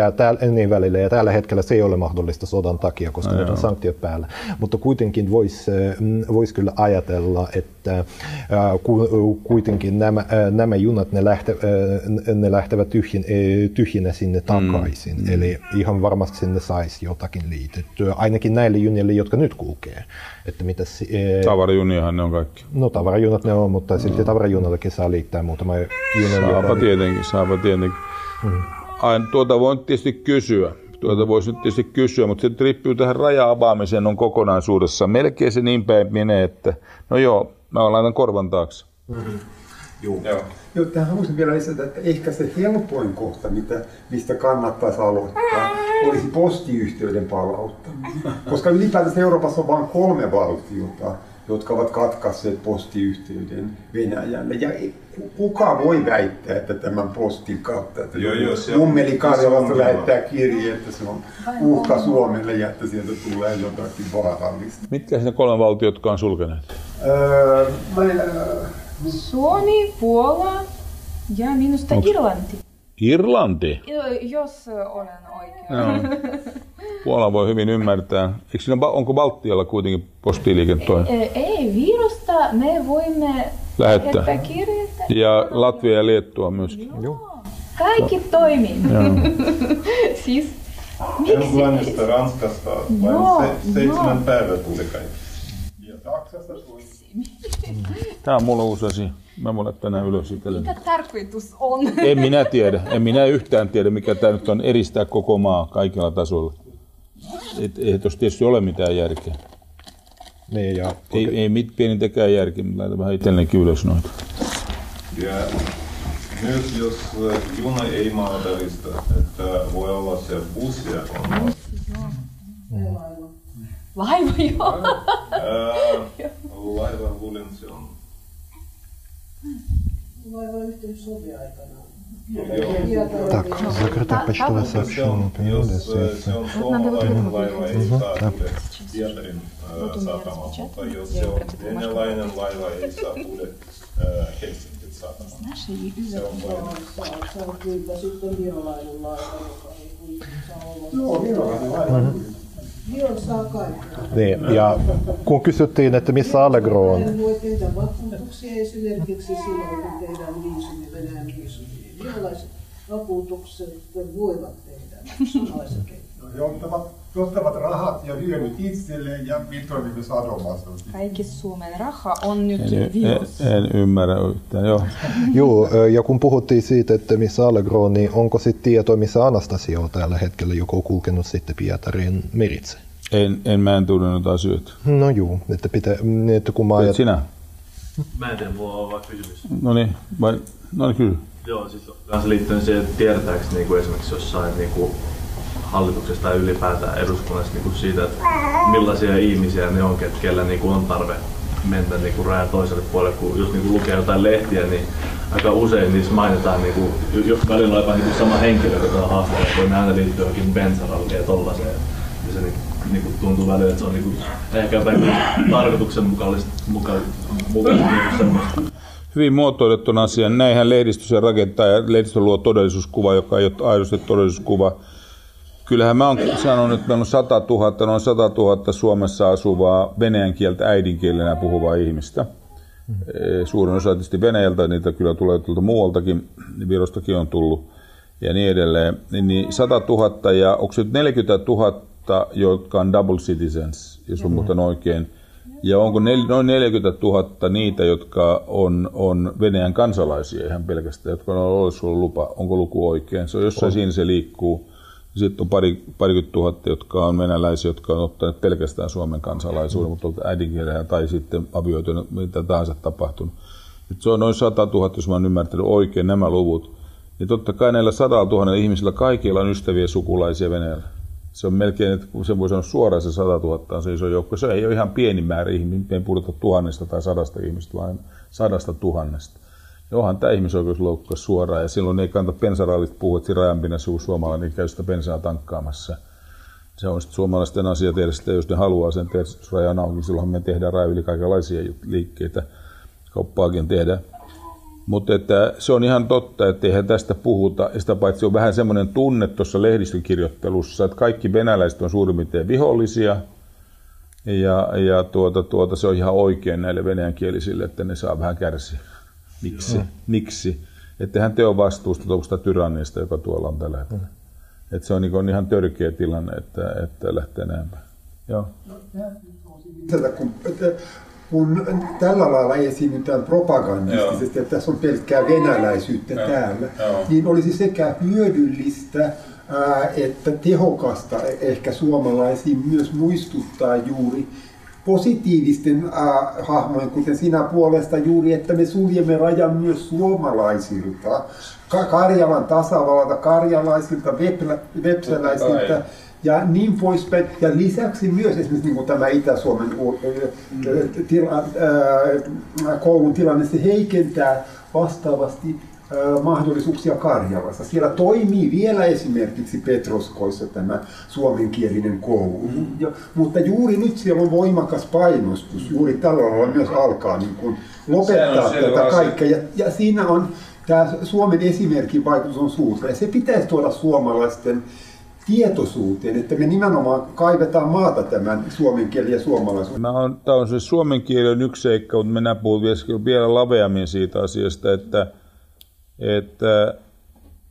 niin välillä, ja tällä hetkellä se ei ole mahdollista sodan takia, koska nyt on sanktiot päällä. Mutta kuitenkin voisi kyllä ajatella, että kuitenkin nämä junat ne lähtevät tyhjinä sinne takaisin, eli ihan varmasti sinne saisi jotakin liitettyä, ainakin näille junille, jotka nyt kulkee. Että tavarajuniahan ne on kaikki. No tavarajunat ne on, mutta silti tavarajunallekin saa liittää muutama juna. Saapa tietenkin. Tuota voi tietysti kysyä. Voisi nyt tietysti kysyä, mutta se riippuu tähän raja-avaamiseen on kokonaisuudessaan. Melkein se niin päin menee, että no joo, mä laitan korvan taakse. Joo, tähän haluaisin vielä lisätä, että ehkä se helpoin kohta, mistä kannattaisi aloittaa, olisi postiyhteyden palauttaminen. Koska ylipäätään Euroopassa on vain 3 valtiota, jotka ovat katkaisseet postiyhteyden Venäjälle. Ja kuka voi väittää, että tämän postin kautta, että Mummeli Karjalasta lähettää kirje, että se on uhka Suomelle ja että sieltä tulee jotakin vaarallista. Mitkä ne 3 valtiot, jotka on sulkeneet? Suomi, Puola ja minusta Irlanti. Irlanti? Jos olen oikein. No. Puola voi hyvin ymmärtää. Onko Baltialla kuitenkin postiliikenne toimii? Ei, Virosta me voimme lähettää kirjeitä. Ja Latvia ja Liettua myöskin. Joo. Kaikki toimii. Siis, Englannista, Ranskasta, vain 7 päivää tuli kaikki. Ja Saksasta tuli. Tämä on mulle uusi asia. Mä mulle tänään ylös itselleni. Mikä tarkoitus on? En minä tiedä. En minä yhtään tiedä, mikä tämä nyt on eristää koko maa kaikilla tasoilla. Ei tuossa tietysti ole mitään järkeä. Niin, ja ei pienintäkään järkeä, mutta laitan vähän itsellenikin ylös noita. Ja myös jos juna ei mahdollista, että voi olla se bussi on. Laiva joo. Laiva luulen se on. Laiva-yhteys sovi-aikana. Так, закрытое почтовое сообщение. Jos se on suomalainen laiva, ei saa tulla Pietarin satamaan, mutta jos se on venäläinen laiva, ei saa tulla Helsingin satamaan. Se on paljon. Se on kyllä sitten virolainen laiva, joka ei kuitenkaan saa olla. Joo, virolainen laiva. Viron saa kaikkea. Niin, ja kun kysyttiin, että missä Allegro on. Voi tehdä vakuutuksia esimerkiksi silloin, kun tehdään viisumi, Venäjän viisumi. Virolaiset vakuutukset voivat tehdä maksulaiset. Ottavat rahat ja hyödyt itselleen ja vitoimme sadomassa. Kaikki Suomen raha on nyt Virossa. En ymmärrä yhtään, joo. Joo, ja kun puhuttiin siitä, että missä Allegro on, niin onko sitten tietoa, missä Anastasio on tällä hetkellä, joka on kulkenut sitten Pietarin meritse? Mä en tunne noita asioita. No juu, että kun mä ajat... Sinä? Mä en tiedä, mulla on vaan kysymys. No niin, kyllä. Joo, siis se liittyy siihen, että tiedetäänkö niinku esimerkiksi jossain niinku hallituksesta tai ylipäätään eduskunnassa niinku siitä, että millaisia ihmisiä ne on, kellä niinku on tarve mennä niinku rajan toiselle puolelle, kun just niinku lukee jotain lehtiä, niin aika usein niissä mainitaan niinku, välillä on jopa niinku sama henkilö, joka on haastella, kun aina liittyy johonkin bensaralliin ja tollaiseen. Ja se niinku tuntuu välillä, että se on niinku ehkä jotain tarkoituksenmukaisesti semmoista. Hyvin muotoilettu asia. Näinhän lehdistö se rakentaa ja lehdistö luo todellisuuskuva, joka ei ole aidosti todellisuuskuva. Kyllähän mä oon sanonut, että meillä on noin 100 000 Suomessa asuvaa venäjän kieltä äidinkielenä puhuvaa ihmistä. Suurin osa tietysti Venäjältä, niitä kyllä tulee tuolta muualtakin, Virostakin on tullut ja niin edelleen. Niin 100 000 ja onko se 40 000, jotka on double citizens, jos on muuten oikein. Ja onko noin 40 000 niitä, jotka on Venäjän kansalaisia ihan pelkästään, jotka on oleskelulupa. Onko luku oikein? Se on jossain siinä se liikkuu. Sitten on parikymmentä tuhatta, jotka on venäläisiä, jotka on ottaneet pelkästään Suomen kansalaisuuden, mutta äidinkielellä tai sitten avioitunut, mitä tahansa tapahtunut. Et se on noin 100 000, jos mä oon ymmärtänyt oikein nämä luvut. Ja totta kai näillä 100 000 ihmisillä kaikilla on ystäviä sukulaisia Venäjällä. Se on melkein, että se voi sanoa suoraan se 100 000 on se iso joukko. Se ei ole ihan pieni määrä ihmisiä, ei puhuta 1000 tai 100 ihmistä, vaan 100 000. Ja onhan tämä ihmisoikeusloukkaus suoraan, ja silloin ei kannata bensaraalista puhua, että rajanpinnassa joku suomalainen käy sitä bensaa tankkaamassa. Se on sitten suomalaisten asia tehdä sitä, jos ne haluaa sen tehdä, jos raja on auki, silloin me tehdään raja yli kaikenlaisia liikkeitä, kauppaakin tehdään. Mutta että se on ihan totta, että eihän tästä puhuta, sitä paitsi on vähän semmoinen tunne tuossa lehdistökirjoittelussa, että kaikki venäläiset on suurin piirtein vihollisia, ja se on ihan oikein näille venäjänkielisille, että ne saa vähän kärsiä. Miksi? Ettehän te ole vastuusta tuosta tyranniasta, joka tuolla on tällä hetkellä. Että se on ihan törkeä tilanne, että lähtee näin päin. Joo. Kun tällä lailla esiinnytään propagandistisesti, että tässä on pelkkää venäläisyyttä täällä, niin olisi sekä hyödyllistä että tehokasta ehkä suomalaisiin myös muistuttaa juuri positiivisten hahmojen, kuten sinä puolesta juuri, että me suljemme rajan myös suomalaisilta, Karjalan tasavallalta, karjalaisilta, vepsäläisiltä ja niin poispäin. Ja lisäksi myös esimerkiksi niin kuin tämä Itä-Suomen koulun tilanne, se heikentää vastaavasti mahdollisuuksia Karjalassa. Siellä toimii vielä esimerkiksi Petroskoissa tämä suomenkielinen koulu, mutta juuri nyt siellä on voimakas painostus, juuri tällä lailla myös alkaa niin kuin lopettaa tätä kaikkea. Ja siinä on tämä Suomen esimerkin vaikutus on suurta, ja se pitäisi tuoda suomalaisten tietoisuuteen, että me nimenomaan kaivetaan maata tämän suomen kielen ja suomalaisuuden. Tämä on se suomen kielen yksi seikka, mutta minä puhun vielä laveammin siitä asiasta, että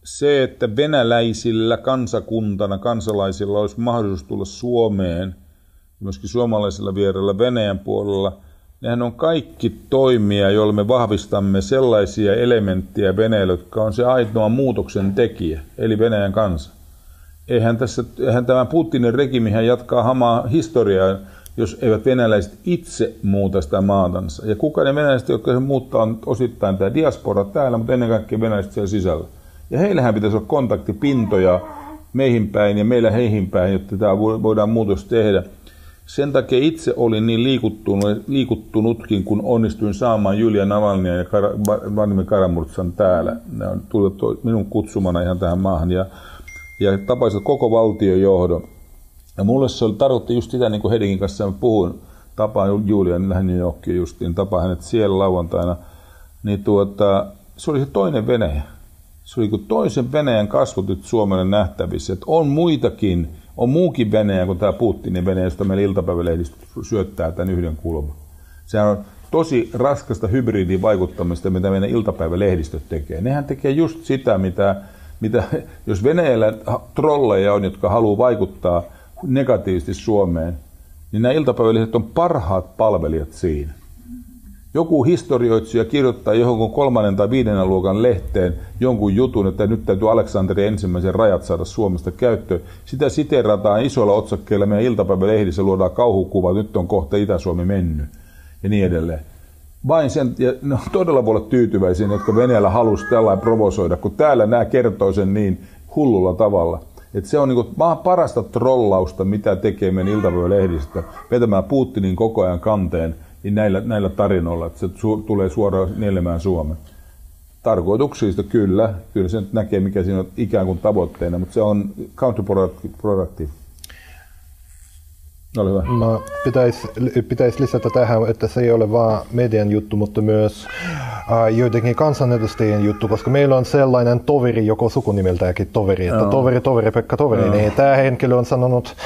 se, että venäläisillä kansakuntana, kansalaisilla olisi mahdollisuus tulla Suomeen, myöskin suomalaisilla vierailla Venäjän puolella, nehän on kaikki toimia, joilla me vahvistamme sellaisia elementtejä Venäjällä, jotka on se ainoa muutoksen tekijä, eli Venäjän kansa. Eihän tämä Putinin regimihän jatkaa hamaa historiaa, jos eivät venäläiset itse muuta sitä maatansa. Ja kuka ne venäläiset, jotka se muuttaa, on osittain tämä diaspora täällä, mutta ennen kaikkea venäläiset siellä sisällä. Ja heillähän pitäisi olla kontaktipintoja meihin päin ja meillä heihin päin, jotta tämä voidaan muutos tehdä. Sen takia itse olin niin liikuttunutkin, kun onnistuin saamaan Julia Navalnia ja Vladimir Kara-Murzan täällä. Ne on tullut minun kutsumana ihan tähän maahan ja tapaisivat koko valtiojohdon. Ja mulle se tarkoitti just sitä, niin kuin Hedingin kanssa mä puhuin, tapaan Julian, lähdin New Yorkiin justiin, tapaan hänet siellä lauantaina, niin se oli se toinen Venäjä. Se oli kuin toisen Venäjän kasvot nyt Suomelle nähtävissä, että on muitakin, on muukin Venäjä kuin tämä Putinin Venäjä, josta meillä iltapäivälehdistö syöttää tämän yhden kulman. Sehän on tosi raskasta hybridivaikuttamista, mitä meidän iltapäivälehdistöt tekee. Nehän tekee just sitä, mitä jos Venäjällä trolleja on, jotka haluaa vaikuttaa negatiivisesti Suomeen, niin nämä iltapäivälehdet on parhaat palvelijat siinä. Joku historioitsija kirjoittaa johonkin 3. tai 5. luokan lehteen jonkun jutun, että nyt täytyy Aleksanterin ensimmäisen rajat saada Suomesta käyttöön. Sitä siteerataan isoilla otsakkeilla meidän iltapäivälehdissä, luodaan kauhukuva, nyt on kohta Itä-Suomi mennyt ja niin edelleen. Vain sen, ja ne on todella voi olla tyytyväisiä, jotka Venäjällä halusi tällainen provosoida, kun täällä nämä kertoo sen niin hullulla tavalla. Että se on niin parasta trollausta, mitä tekee meidän iltapäivälehdistä, vetämään Putinin koko ajan kanteen niin näillä tarinoilla, että se tulee suoraan nielemään Suomen. Tarkoituksista kyllä se nyt näkee, mikä siinä on ikään kuin tavoitteena, mutta se on counterproductive. Ole hyvä. Pitäisi lisätä tähän, että se ei ole vain median juttu, mutta myös joidenkin kansanedustajien juttu, koska meillä on sellainen toveri, joko sukunimeltäänkin toveri, että toveri Pekka Toveri, niin tämä henkilö on sanonut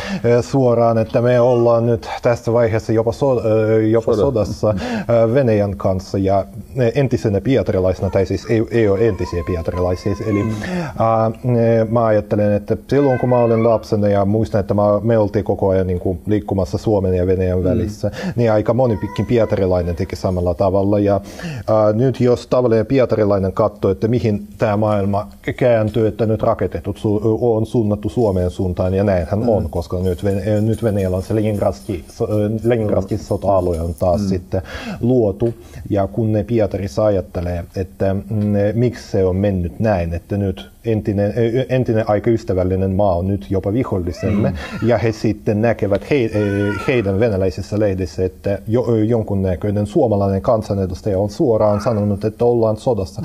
suoraan, että me ollaan nyt tässä vaiheessa jopa sodassa Venäjän kanssa ja entisenä pietarilaisena, tai siis ei ole entisiä pietarilaisia, eli mä ajattelen, että silloin kun mä olin lapsena ja muistan, että me oltiin koko ajan niin kuin liikkumassa Suomen ja Venäjän välissä, niin aika moni pietarilainen teki samalla tavalla. Ja nyt jos tavallinen pietarilainen katsoo, että mihin tämä maailma kääntyy, että nyt raketetut on suunnattu Suomeen suuntaan, ja näinhän on, koska nyt Venäjällä on se Leningradin sota-alue on taas sitten luotu. Ja kun ne Pietarissa ajattelee, että miksi se on mennyt näin, että nyt entinen aika ystävällinen maa on nyt jopa vihollisemme, ja he sitten näkevät heidän venäläisissä lehdissä, että jonkunnäköinen suomalainen kansanedustaja on suoraan sanonut, että ollaan sodassa.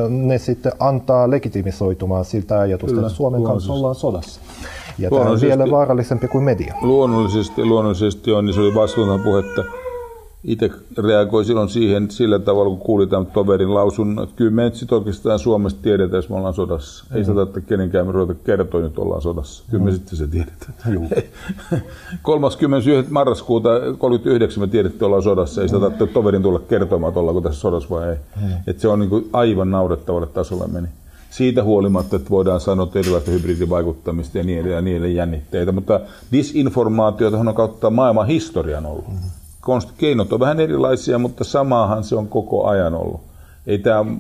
Ne sitten antaa legitimisoitumaan siltä ajatusta, että Suomen kanssa ollaan sodassa. Ja tämä on vielä vaarallisempi kuin media. Luonnollisesti on, niin se oli Vaslunnan puhetta. Itse reagoi silloin siihen sillä tavalla, kun kuuli tämän toverin lausunnon, että kyllä me nyt sitten oikeastaan Suomessa tiedetään, jos me ollaan sodassa. Ei sitä tarvitse kenenkään ruveta kertoa, että ollaan sodassa. Kyllä me sitten se tiedetään. 30. marraskuuta 1939 me tiedettiin, että ollaan sodassa. Ei sitä tarvitse toverin tulla kertomaan, että ollaanko tässä sodassa vai ei. Että se on niin kuin aivan naurettavalle tasolle meni. Siitä huolimatta, että voidaan sanoa erilaista hybridivaikuttamista ja niin edelleen jännitteitä, mutta disinformaatiota on kautta maailman historian ollut. Keinot on vähän erilaisia, mutta samaahan se on koko ajan ollut.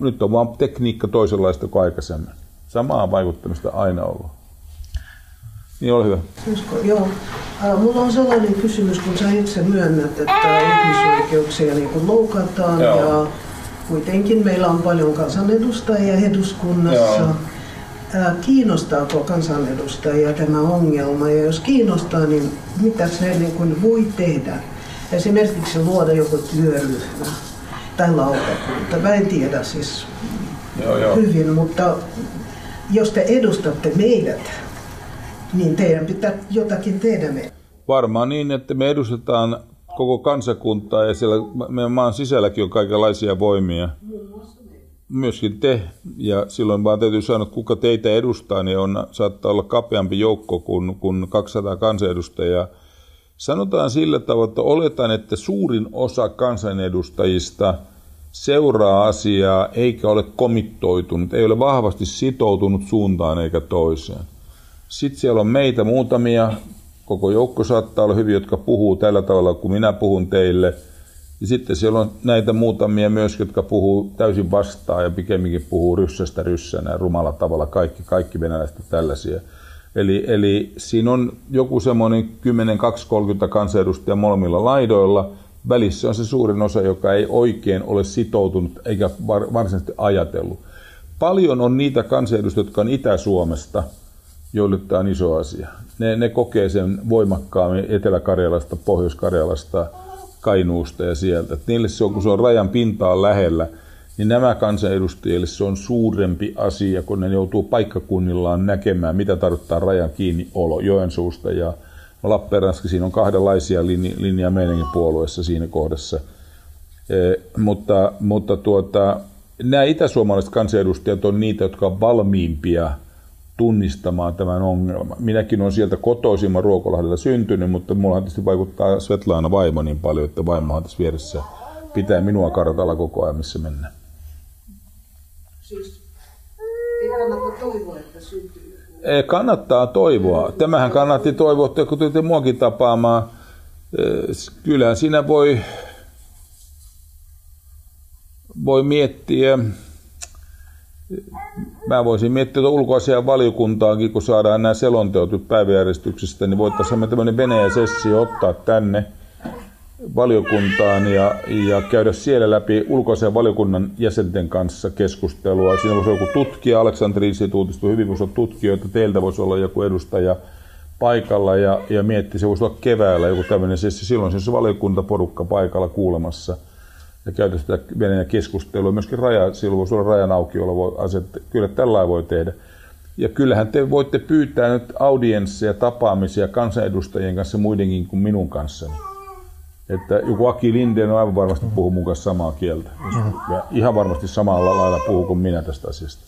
Nyt on vaan tekniikka toisenlaista kuin aikaisemmin. Samaa vaikuttamista aina ollut. Niin, ole hyvä. Joo. Mulla on sellainen kysymys, kun sä itse myönnät, että ihmisoikeuksia niin kuin loukataan ja kuitenkin meillä on paljon kansanedustajia eduskunnassa. Kiinnostaako kansanedustajia tämä ongelma? Ja jos kiinnostaa, niin mitä se niin kuin voi tehdä? Esimerkiksi luoda joku työryhmä tai lautakunta. Mä en tiedä siis hyvin, mutta jos te edustatte meidät, niin teidän pitää jotakin tehdä meidän. Varmaan niin, että me edustetaan koko kansakuntaa ja siellä meidän maan sisälläkin on kaikenlaisia voimia. Myöskin te. Ja silloin vaan täytyy sanoa, että kuka teitä edustaa, niin saattaa olla kapeampi joukko kuin 200 kansanedustajaa. Sanotaan sillä tavalla, että oletan, että suurin osa kansanedustajista seuraa asiaa eikä ole komittoitunut, ei ole vahvasti sitoutunut suuntaan eikä toiseen. Sitten siellä on meitä muutamia, koko joukko saattaa olla hyviä, jotka puhuu tällä tavalla kuin minä puhun teille. Ja sitten siellä on näitä muutamia myös, jotka puhuu täysin vastaan ja pikemminkin puhuu ryssästä ryssänä ja rumalla tavalla, kaikki venäläiset tällaisia. Eli siinä on joku semmoinen 10, 20, 30 kansanedustajaa molemmilla laidoilla. Välissä on se suurin osa, joka ei oikein ole sitoutunut eikä varsinaisesti ajatellut. Paljon on niitä kansanedustajia, jotka on Itä-Suomesta, joille tämä on iso asia. Ne kokee sen voimakkaammin Etelä-Karjalasta, Pohjois-Karjalasta, Kainuusta ja sieltä. Et niille se on, kun se on rajan pintaan lähellä, niin nämä kansanedustajille se on suurempi asia, kun ne joutuu paikkakunnillaan näkemään, mitä tarkoittaa rajan kiinniolo Joensuusta ja Lappeenrannassa. Siinä on kahdenlaisia linjaa meidänkin puolueessa siinä kohdassa. Mutta nämä itäsuomalaiset kansanedustajat on niitä, jotka on valmiimpia tunnistamaan tämän ongelman. Minäkin olen sieltä kotoisimman Ruokolahdella syntynyt, mutta mullahan tietysti vaikuttaa Svetlana vaimo niin paljon, että vaimohan tässä vieressä pitää minua kartalla koko ajan, missä mennään. Siis ei kannata toivoa, että syntyy. Kannattaa toivoa. Tämähän kannatti toivoa, että kun tulitte muakin tapaamaan, kyllähän siinä voi miettiä. Mä voisin miettiä ulkoasian valiokuntaakin, kun saadaan nämä selonteot päiväjärjestyksestä, niin voitaisiin tämmöinen Venäjä-sessio ottaa tänne valiokuntaan ja käydä siellä läpi ulkoasian valiokunnan jäsenten kanssa keskustelua. Siinä voisi olla joku tutkija, Aleksanteri-instituutista hyvin voisi olla tutkijoita, teiltä voisi olla joku edustaja paikalla ja miettiä, se voisi olla keväällä joku tämmöinen sessio. Silloin se valiokuntaporukka paikalla kuulemassa. Ja käydä sitä Venäjän keskustelua. Myöskin silloin voisi olla rajan aukiolla. Kyllä tällainen voi tehdä. Ja kyllähän te voitte pyytää nyt audiensseja, tapaamisia kansanedustajien kanssa muidenkin kuin minun kanssani. Että joku Aki Lindén on aivan varmasti puhuu mun kanssa samaa kieltä. Ja ihan varmasti samalla lailla puhuu kuin minä tästä asiasta.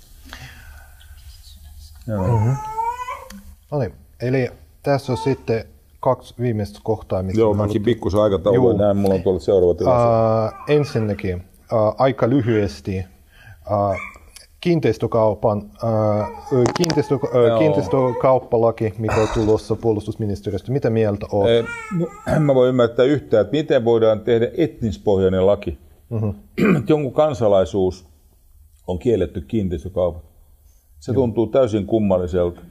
Eli tässä on sitten 2 viimeistä kohtaa. Joo, mäkin pikkusen aikataulua näen, mulla on tuolla seuraava tilaisuus. Ensinnäkin aika lyhyesti kiinteistökauppalaki, mikä on tulossa puolustusministeriöstä. Mitä mieltä olet? En mä voi ymmärtää yhtään, että miten voidaan tehdä etnispohjainen laki. Jonkun kansalaisuus on kielletty kiinteistökaupat. Se tuntuu täysin kummalliselta.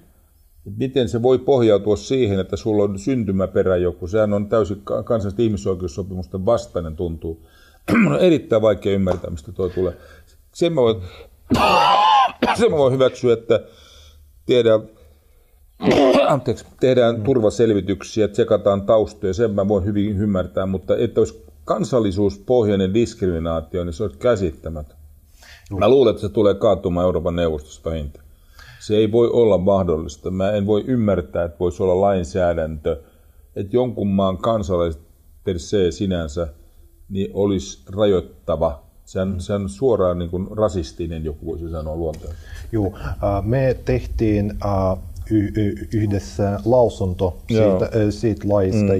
Miten se voi pohjautua siihen, että sulla on syntymäperä joku? Sehän on täysin kansallisten ihmisoikeussopimusten vastainen tuntuu. On erittäin vaikea ymmärtää, mistä tuo tulee. Sen mä voin hyväksyä, että tehdään turvaselvityksiä, tsekataan taustoja, sen mä voin hyvin ymmärtää, mutta että olisi kansallisuuspohjainen diskriminaatio, niin se olisi käsittämätön. Mä luulen, että se tulee kaatumaan Euroopan neuvostosta vähintään. Se ei voi olla mahdollista. Mä en voi ymmärtää, että voisi olla lainsäädäntö, että jonkun maan kansalaiset per se sinänsä niin olisi rajoittava. Se on suoraan niin kuin rasistinen, joku voisi sanoa luonteelta. Joo, me tehtiin yhdessä lausunto siitä laista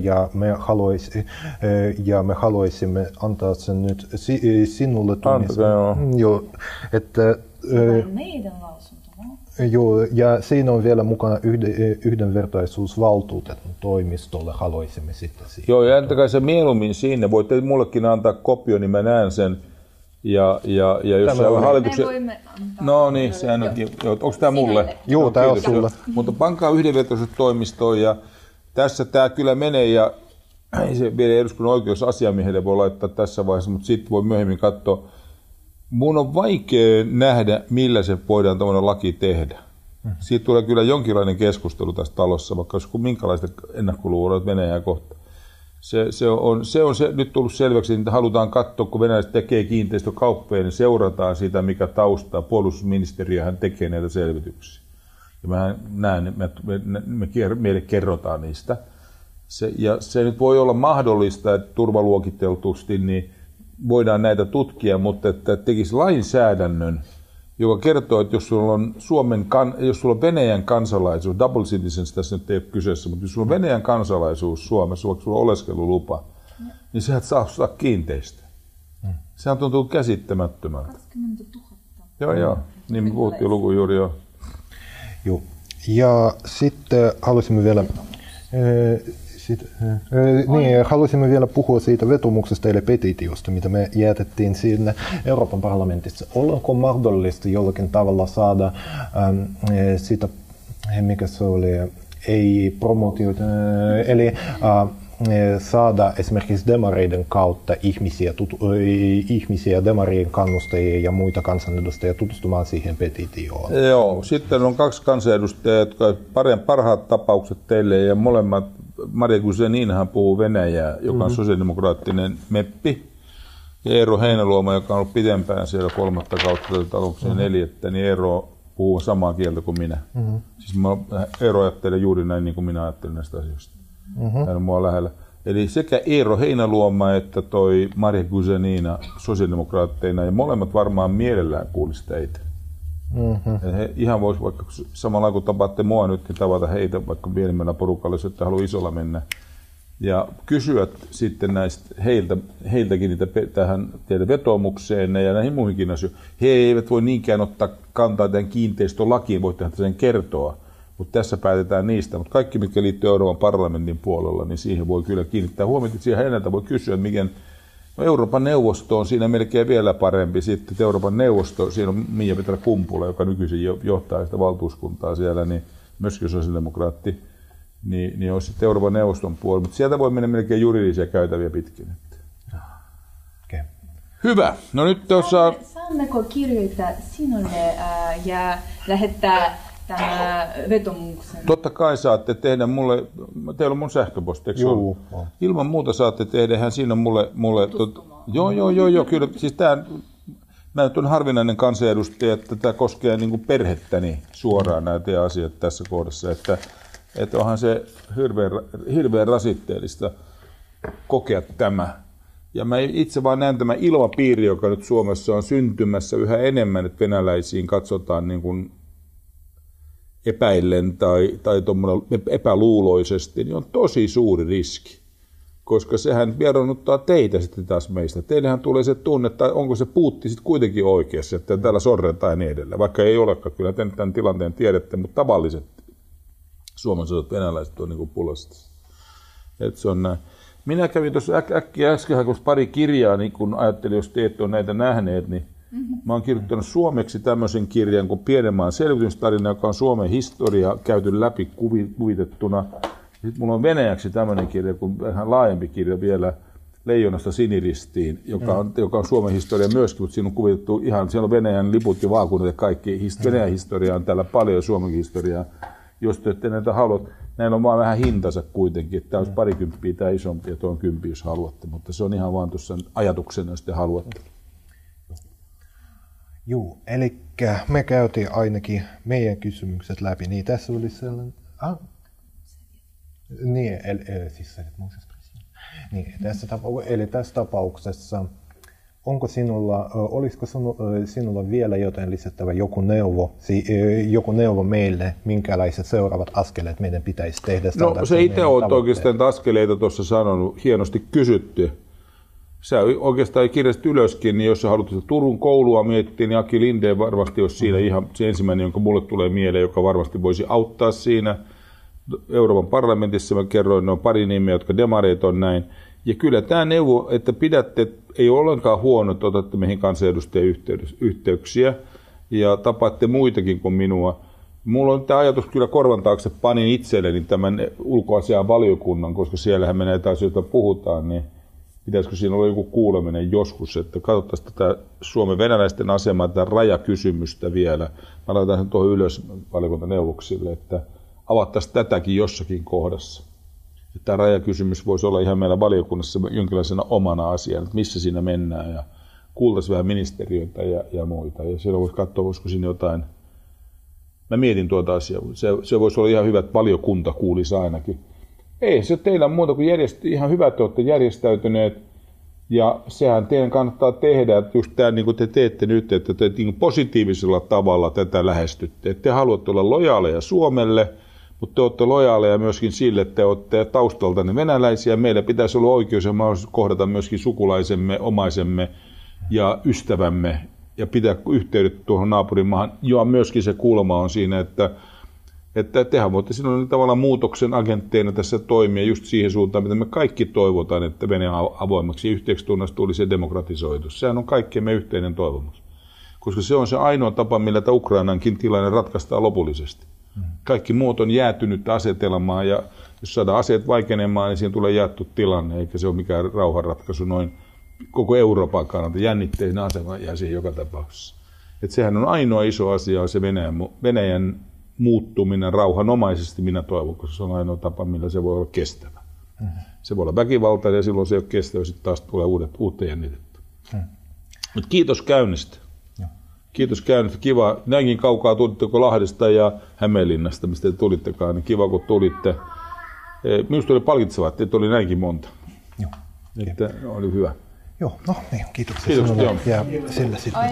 ja me haluaisimme antaa sen nyt sinulle tunnistaa. Joo, että meidän lausunto. Joo, ja siinä on vielä mukana yhdenvertaisuusvaltuutetun toimistolle, haluaisimme sitten siihen. Joo, ja antakaa se mieluummin sinne. Voitte mullekin antaa kopio, niin mä näen sen. Ja jos siellä hallituksen... Me voimme antaa. No niin, sehän on... Onko tämä mulle? Joo, tämä on sulle. Mutta pankaa yhdenvertaisuustoimistoon ja tässä tämä kyllä menee ja ei se vielä eduskunnan oikeusasiamiehelle voi laittaa tässä vaiheessa, mutta sitten voi myöhemmin katsoa. Mun on vaikea nähdä, millä se voidaan tämmöinen laki tehdä. Siitä tulee kyllä jonkinlainen keskustelu tässä talossa, vaikka olisi minkälaista ennakkoluuloa Venäjää kohtaan. Se on nyt tullut selväksi, että halutaan katsoa, kun venäläiset tekee kiinteistökauppoja, niin seurataan sitä, mikä taustaa. Puolustusministeriöhän tekee näitä selvityksiä. Ja mä näen, meille kerrotaan niistä. Se nyt voi olla mahdollista, että turvaluokiteltusti niin voidaan näitä tutkia, mutta että tekisi lainsäädännön, joka kertoo, että jos sulla on jos sulla on Venäjän kansalaisuus, double citizens tässä nyt ei ole kyseessä, mutta jos sulla on Venäjän kansalaisuus Suomessa, vaikka sulla on oleskelulupa, niin sehän saa ostaa kiinteistö. Sehän tuntuu käsittämättömältä. 20 000. Joo, niin me puhuttiin luku juuri jo. Joo. Ja sitten haluaisimme vielä puhua siitä vetoomuksesta eli petitiosta, mitä me jätettiin sinne Euroopan parlamentissa. Ollaanko mahdollista jollakin tavalla saada sitä, mikä se oli, ei promotiota, eli saada esimerkiksi demareiden kautta ihmisiä, demarien kannustajia ja muita kansanedustajia tutustumaan siihen petitioon. Joo, sitten on 2 kansanedustajaa, jotka parhaat tapaukset teille ja molemmat. Maria Guzeninahan puhuu venäjää, joka on sosiaalidemokraattinen meppi. Ja Eero Heinäluoma, joka on ollut pitempään siellä 3. kautta taloukseen 4, niin Eero puhuu samaa kieltä kuin minä. Siis Eero ajattelee juuri näin niin kuin minä ajattelen näistä asioista. Hän on mua lähellä. Eli sekä Eero Heinäluoma että toi Maria Guzenina sosiaalidemokraatteina, ja molemmat varmaan mielellään kuulisi teitä. He ihan vois vaikka samalla kun tapaatte mua nyt, niin tavata heitä vaikka pienemmällä porukalla, jos ette halua isolla mennä. Ja kysyä sitten näistä heiltäkin niitä tähän teidän vetoomukseen ja näihin muihinkin asioihin. He eivät voi niinkään ottaa kantaa tämän kiinteistölakiin, voitte sen kertoa, mutta tässä päätetään niistä. Mutta kaikki, mitkä liittyy Euroopan parlamentin puolella, niin siihen voi kyllä kiinnittää huomiota. Siihen häneltä voi kysyä, mikä Euroopan neuvosto on siinä melkein vielä parempi. Sitten Euroopan neuvosto, siinä on Miia-Petra Kumpula, joka nykyisin johtaa sitä valtuuskuntaa siellä, niin myöskin sosiaalidemokraatti, niin olisi sitten Euroopan neuvoston puolella. Mutta sieltä voi mennä melkein juridisia käytäviä pitkin. Okay. Hyvä. No nyt tuossa... Saammeko kirjoittaa sinulle ja lähettää tämä vetomuksen? Totta kai saatte tehdä mulle, teillä on mun sähköposti, eikö Joo. Ilman muuta saatte tehdä, hän siinä on mulle joo, kyllä. Siis mä nyt on harvinainen kansanedustaja, että tämä koskee niin kuin perhettäni suoraan näitä asiat tässä kohdassa, että onhan se hirveän rasitteellista. kokea tämä. Ja mä itse vaan näen tämän ilmapiiri, joka nyt Suomessa on syntymässä yhä enemmän, että venäläisiin katsotaan niin kuin epäillen tai epäluuloisesti, niin on tosi suuri riski. Koska sehän vieraannuttaa teitä sitten taas meistä. Teillähän tulee se tunne, että onko se Putin sitten kuitenkin oikeassa, että täällä sorretaan ja niin edelleen. Vaikka ei olekaan, kyllä tämän tilanteen tiedätte, mutta tavalliset suomalaiset venäläiset on niin kuin pulasta. Että se on näin. Minä kävin tuossa äsken pari kirjaa, niin kun ajattelin, jos te ette ole näitä nähneet, niin mä oon kirjoittanut suomeksi tämmöisen kirjan kuin Pienen maan selvitystarina, joka on Suomen historia käyty läpi kuvitettuna. Sitten mulla on venäjäksi tämmöinen kirja, kuin vähän laajempi kirja vielä, Leijonasta Siniristiin, joka on Suomen historia myöskin, mutta siinä on kuvitettu ihan, siellä on Venäjän liput ja vaakunat ja kaikki. Venäjän historiaa on täällä paljon ja Suomen historiaa. Jos te ette näitä halua, näillä on vaan vähän hintansa kuitenkin, että tämä olisi 20 tämä isompi ja tuo on 10, jos haluatte, mutta se on ihan vaan tuossa ajatuksena, jos te haluatte. Joo, eli me käytiin ainakin meidän kysymykset läpi, niin tässä oli sellainen... Niin, siis niin, tässä tapauksessa, olisiko sinulla vielä jotain lisättävä joku neuvo meille, minkälaiset seuraavat askeleet meidän pitäisi tehdä? No se itse olet oikeastaan askeleita tuossa sanonut, hienosti kysytty. Sä oikeastaan kirjasit ylöskin, niin jos sä haluat Turun koulua miettiä, niin Aki Lindén varmasti olisi siinä ihan se ensimmäinen, jonka mulle tulee mieleen, joka varmasti voisi auttaa siinä. Euroopan parlamentissa mä kerroin, ne on pari nimeä, jotka demareet on näin. Ja kyllä tämä neuvo, että pidätte, ei ole ollenkaan huono, että otatte meihin kansanedustajien yhteyksiä ja tapaatte muitakin kuin minua. Mulla on tämä ajatus kyllä korvan taakse, panin itselleni tämän ulkoasian valiokunnan, koska siellähän me näitä asioita puhutaan, niin pitäisikö siinä olla joku kuuleminen joskus, että katsottaisiin tätä Suomen venäläisten asemaa, tätä rajakysymystä vielä. Mä laitan sen tuohon ylös valiokuntaneuvoksille, että avattaisiin tätäkin jossakin kohdassa. Tämä rajakysymys voisi olla ihan meillä valiokunnassa jonkinlaisena omana asiana, että missä siinä mennään ja kuultaisiin vähän ministeriöitä ja muita. Ja siellä voisi katsoa, voisiko siinä jotain. Mä mietin tuota asiaa. Se voisi olla ihan hyvä, että valiokunta kuulisi ainakin. Ei se teillä on muuta kuin ihan hyvä, että olette järjestäytyneet. Ja sehän teidän kannattaa tehdä, että just tämä niin kuin te teette nyt, että te niin positiivisella tavalla tätä lähestytte. Että te haluatte olla lojaaleja Suomelle, mutta te olette lojaaleja myöskin sille, että te olette taustaltanne venäläisiä. Meillä pitäisi olla oikeus ja mahdollisuus kohdata myöskin sukulaisemme, omaisemme ja ystävämme ja pitää yhteydet tuohon naapurimaahan. Ja myöskin se kulma on siinä, että tehän voitte silloin tavallaan muutoksen agentteina tässä toimia just siihen suuntaan, mitä me kaikki toivotaan, että Venäjä avoimaksi yhteistunnasta tulisi ja demokratisoitus. Sehän on kaikkemme yhteinen toivomus, koska se on se ainoa tapa, millä tämä Ukrainankin tilanne ratkaistaan lopullisesti. Kaikki muut on jäätynyt asetelmaa ja jos saadaan aseet vaikenemaan, niin siihen tulee jaettu tilanne, eikä se ole mikään rauhanratkaisu noin koko Euroopan kannalta. Jännitteinen asema jää siihen joka tapauksessa. Että sehän on ainoa iso asia, se Venäjän muuttuminen rauhanomaisesti, minä toivon, koska se on ainoa tapa, millä se voi olla kestävä. Se voi olla väkivaltainen ja silloin se ei ole kestävä, sitten taas tulee uutta jännitettä. Mutta kiitos käynnistä. Kiitos käynnistä. Kiva. Näinkin kaukaa tulitteko Lahdesta ja Hämeenlinnasta, mistä te tulittekaan. Niin kiva, kun tulitte. Minusta oli palkitsevaa, että oli näinkin monta. Joo. Että oli hyvä. Joo, no niin, kiitoksia. Kiitos, ja sillä sitten.